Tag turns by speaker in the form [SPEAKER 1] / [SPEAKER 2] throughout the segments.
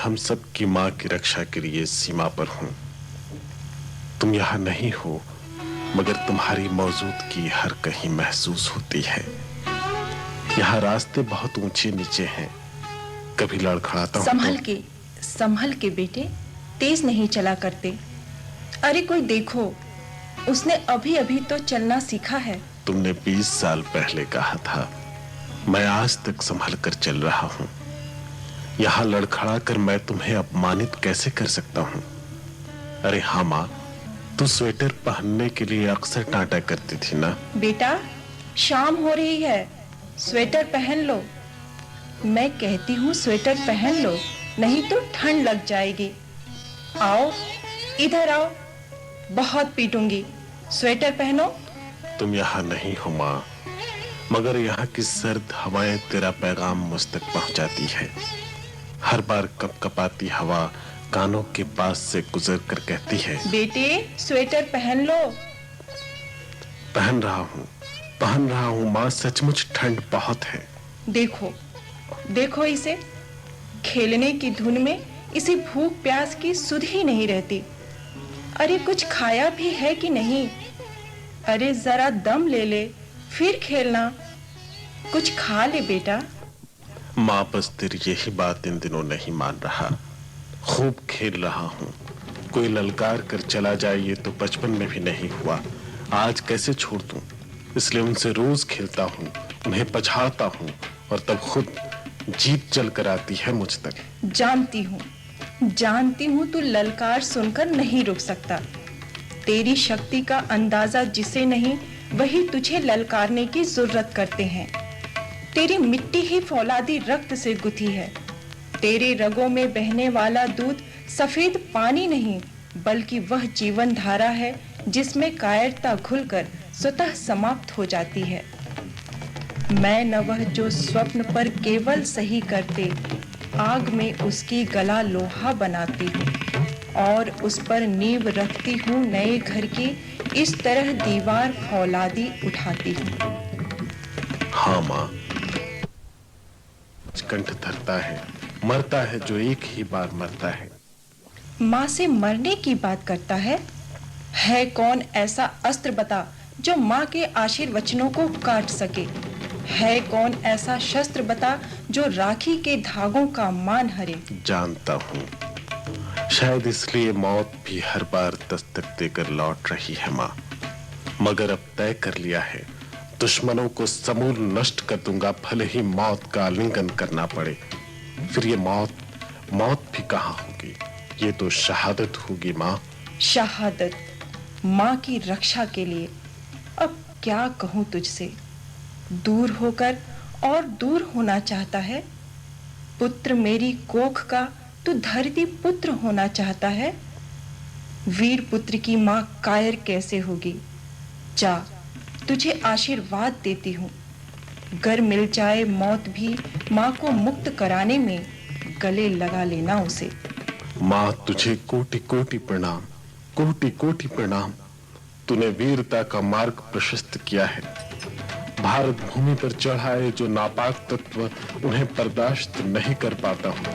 [SPEAKER 1] हम सब की माँ की रक्षा के लिए सीमा पर हूँ। तुम यहाँ नहीं हो, मगर तुम्हारी मौजूदगी हर कहीं महसूस होती है। यहाँ रास्ते बहुत ऊंचे नीचे हैं, कभी लड़खड़ाता हूँ।
[SPEAKER 2] संभल के बेटे, तेज नहीं चला करते। अरे कोई देखो, उसने अभी अभी तो चलना सीखा है।
[SPEAKER 1] तुमने 20 साल पहले कहा था, मैं आज तक संभल कर चल रहा हूँ। यहाँ लड़खड़ा कर मैं तुम्हें अपमानित कैसे कर सकता हूँ? अरे हाँ माँ, तू स्वेटर पहनने के लिए अक्सर टांटा करती थी ना।
[SPEAKER 2] बेटा, शाम हो रही है, स्वेटर पहन लो। मैं कहती हूँ स्वेटर पहन लो, नहीं तो ठंड लग जाएगी। आओ, इधर आओ, बहुत पीटूंगी। स्वेटर पहनो।
[SPEAKER 1] तुम यहाँ नहीं हो माँ, मगर यहाँ की सर्द हवाएं तेरा पैगाम मुझ तक पहुंचाती है। हर बार कपकपाती हवा कानों के पास से गुजर कर कहती है,
[SPEAKER 2] बेटे स्वेटर पहन लो।
[SPEAKER 1] पहन रहा हूँ माँ, सचमुच ठंड बहुत है।
[SPEAKER 2] देखो इसे, खेलने की धुन में इसे भूख प्यास की सुध ही नहीं रहती। अरे कुछ खाया भी है कि नहीं? अरे जरा दम ले ले, फिर खेलना। कुछ खा ले बेटा।
[SPEAKER 1] माँ बस तेरी यही बात इन दिनों नहीं मान रहा। खूब खेल रहा हूँ, कोई ललकार कर चला जाए ये तो बचपन में भी नहीं हुआ। आज कैसे छोड़ दूं? इसलिए उनसे रोज खेलता हूँ, उन्हें पछाड़ता हूँ और तब खुद जीत चल कर आती है मुझ तक।
[SPEAKER 2] जानती हूँ तू ललकार सुनकर नहीं रुक सकता। तेरी शक्ति का अंदाजा जिसे नहीं, वही तुझे ललकारने की जरूरत करते हैं। तेरी मिट्टी ही फौलादी रक्त से गुथी है। तेरे रगों में बहने वाला दूध सफेद पानी नहीं, बल्कि वह जीवन धारा है जिसमें कायरता घुलकर स्वतः समाप्त हो जाती है। मैं न वह जो स्वप्न पर केवल सही करते, आग में उसकी गला लोहा बनाती हूँ और उस पर नींव रखती हूँ नए घर की। इस तरह दीवार फौलादी उठाती हूँ।
[SPEAKER 1] हाँ माँ, कंठ धरता है, मरता है जो एक ही बार मरता है।
[SPEAKER 2] माँ से मरने की बात करता है कौन ऐसा अस्त्र बता जो माँ के आशीर्वचनों को काट सके? है कौन ऐसा शस्त्र बता जो राखी के धागों का मान हरे?
[SPEAKER 1] जानता हूँ, शायद इसलिए मौत भी हर बार दस्तक देकर लौट रही है माँ, मगर अब तय कर लिया है, दुश्मनों को समूल नष्ट कर दूंगा, भले ही मौत का आलिंगन करना पड़े। फिर ये मौत भी कहाँ होगी? ये तो शहादत होगी माँ।
[SPEAKER 2] शहादत माँ की रक्षा के लिए। अब क्या कहूँ तुझसे? दूर होकर और दूर होना चाहता है। पुत्र मेरी कोख का तू धरती पुत्र होना चाहता है। वीर पुत्र की माँ कायर कैसे होगी? जा, तुझे आशीर्वाद देती हूँ। गर मिल जाए मौत भी माँ को मुक्त कराने में, गले लगा लेना उसे।
[SPEAKER 1] माँ तुझे कोटि कोटि प्रणाम, कोटि कोटि प्रणाम। तूने वीरता का मार्ग प्रशस्त किया है। भारत भूमि पर चढ़ाए जो नापाक तत्व, उन्हें बर्दाश्त नहीं कर पाता हूँ।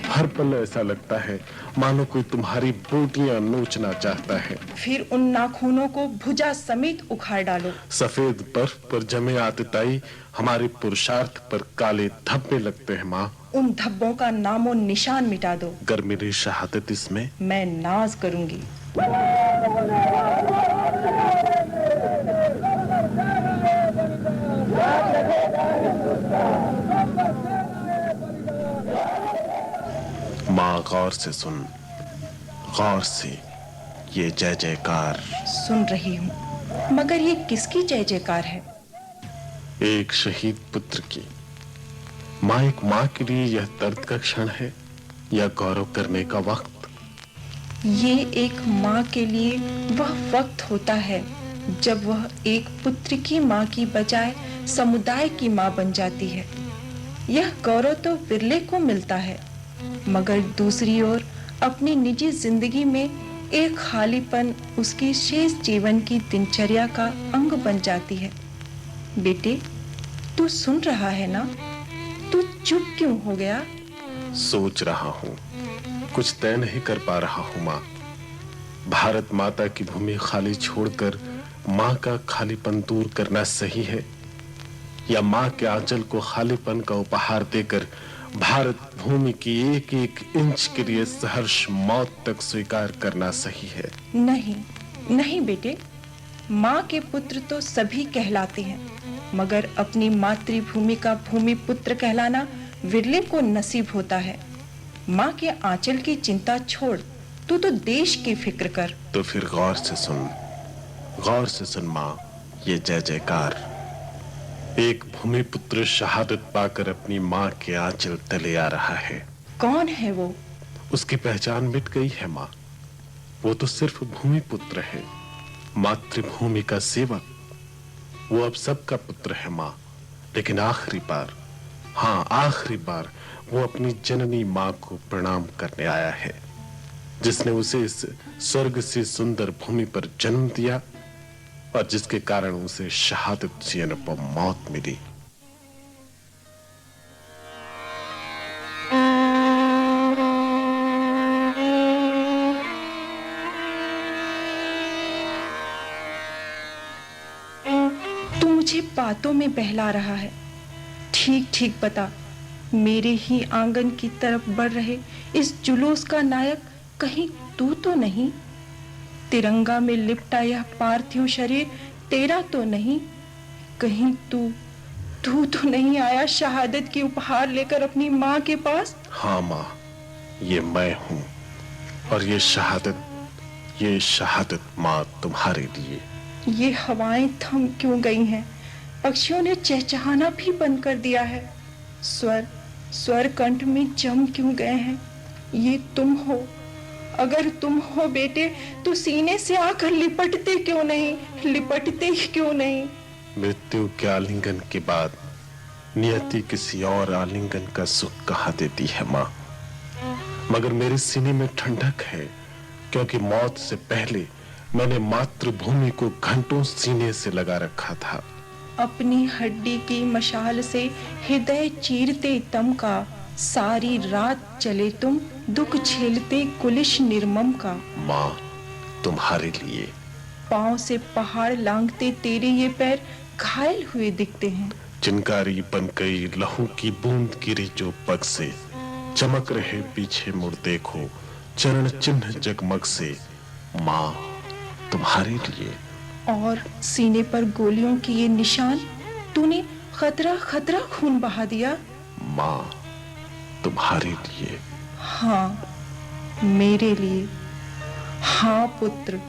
[SPEAKER 1] हर पल ऐसा लगता है मानो कोई तुम्हारी बोटियां नोचना चाहता है।
[SPEAKER 2] फिर उन नाखूनों को भुजा समेत उखाड़ डालो।
[SPEAKER 1] सफेद बर्फ पर जमे आतिताई हमारे पुरुषार्थ पर काले धब्बे लगते हैं माँ।
[SPEAKER 2] उन धब्बों का नामो निशान मिटा दो।
[SPEAKER 1] गर मेरी शहादत इसमें,
[SPEAKER 2] मैं नाज करूंगी।
[SPEAKER 1] माँ गौर से सुन, गौर से। ये जय जयकार
[SPEAKER 2] सुन रही हूँ, मगर ये किसकी जय जयकार है?
[SPEAKER 1] एक शहीद पुत्र की। माँ, एक माँ के लिए यह दर्द का क्षण है या गौरव करने का वक्त?
[SPEAKER 2] ये एक माँ के लिए वह वक्त होता है जब वह एक पुत्र की माँ की बजाय समुदाय की माँ बन जाती है। यह गौरव तो विरले को मिलता है, मगर दूसरी ओर अपनी निजी जिंदगी में एक खालीपन उसकी शेष जीवन की दिनचर्या का अंग बन जाती है। बेटे, तू सुन रहा है ना? तू चुप क्यों हो गया?
[SPEAKER 1] सोच रहा हूँ, कुछ तय नहीं कर पा रहा हूँ माँ। भारत माता की भूमि खाली छोड़कर माँ का खालीपन दूर करना सही है, या माँ के आंचल को खालीपन का उपहार देकर भारत भूमि की एक एक इंच के लिए सहर्ष मौत तक स्वीकार करना सही है?
[SPEAKER 2] नहीं, नहीं बेटे, माँ के पुत्र तो सभी कहलाते हैं, मगर अपनी मातृभूमि का भूमि पुत्र कहलाना विरले को नसीब होता है। माँ के आंचल की चिंता छोड़, तू तो देश की फिक्र कर।
[SPEAKER 1] तो फिर गौर से सुन माँ, ये जय जयकार। एक भूमि पुत्र शहादत पाकर अपनी माँ के आंचल तले आ रहा है।
[SPEAKER 2] कौन है वो?
[SPEAKER 1] उसकी पहचान मिट गई है माँ। वो तो सिर्फ भूमि पुत्र है, मातृभूमि का सेवक। वो अब सबका पुत्र है माँ, लेकिन आखिरी बार, हाँ आखिरी बार वो अपनी जननी माँ को प्रणाम करने आया है, जिसने उसे इस स्वर्ग से सुंदर भूमि पर जन्म दिया और जिसके कारण उसे शहादत जीने पर मौत मिली।
[SPEAKER 2] तू मुझे बातों में बहला रहा है। ठीक ठीक बता, मेरे ही आंगन की तरफ बढ़ रहे इस जुलूस का नायक कहीं तू तो नहीं? तिरंगा में लिपटा यह पार्थिव शरीर तेरा तो नहीं? कहीं तू तो नहीं आया शहादत की उपहार लेकर अपनी माँ के पास?
[SPEAKER 1] हाँ माँ, ये मैं हूँ, और ये शहादत माँ तुम्हारे लिए।
[SPEAKER 2] ये हवाएं थम क्यों गई हैं? पक्षियों ने चहचहाना भी बंद कर दिया है। स्वर कंठ में जम क्यों गए हैं? ये तुम हो। अगर तुम हो बेटे, तो सीने से आकर लिपटते ही क्यों नहीं?
[SPEAKER 1] मृत्यु के आलिंगन के बाद नियति किसी और आलिंगन का सुख कहाँ देती है माँ। मगर मेरे सीने में ठंडक है, क्योंकि मौत से पहले मैंने मातृभूमि को घंटों सीने से लगा रखा था।
[SPEAKER 2] अपनी हड्डी की मशाल से हृदय चीरते तम का, सारी रात चले तुम दुख झेलते कुलिश निर्मम का।
[SPEAKER 1] माँ, तुम्हारे लिए।
[SPEAKER 2] पांव से पहाड़ लांघते तेरे ये पैर घायल हुए दिखते हैं।
[SPEAKER 1] चिनकारी बन गई लहू की बूंद गिरी जो पग से, चमक रहे पीछे मुड़ देखो चरण चिन्ह जगमग से। माँ, तुम्हारे लिए।
[SPEAKER 2] और सीने पर गोलियों की ये निशान, तूने खतरा खून बहा दिया।
[SPEAKER 1] माँ, तुम्हारे लिए।
[SPEAKER 2] हाँ, मेरे लिए। हाँ पुत्र,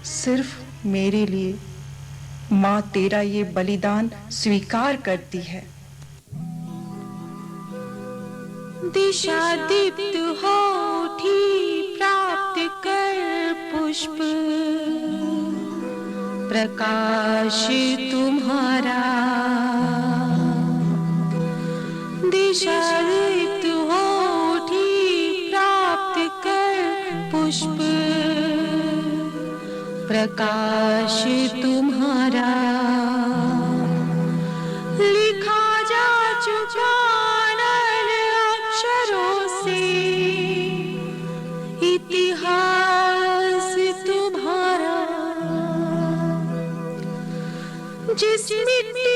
[SPEAKER 2] सिर्फ मेरे लिए। माँ तेरा ये बलिदान स्वीकार करती है।
[SPEAKER 3] दिशा दीप्त हो उठी, प्राप्त कर पुष्प प्रकाश तुम्हारा। दिशा दीप्त हो उठी, प्राप्त कर पुष्प प्रकाश तुम्हारा। लिखा जा चुका अक्षरों से इतिहास तुम्हारा। जिस मिट्टी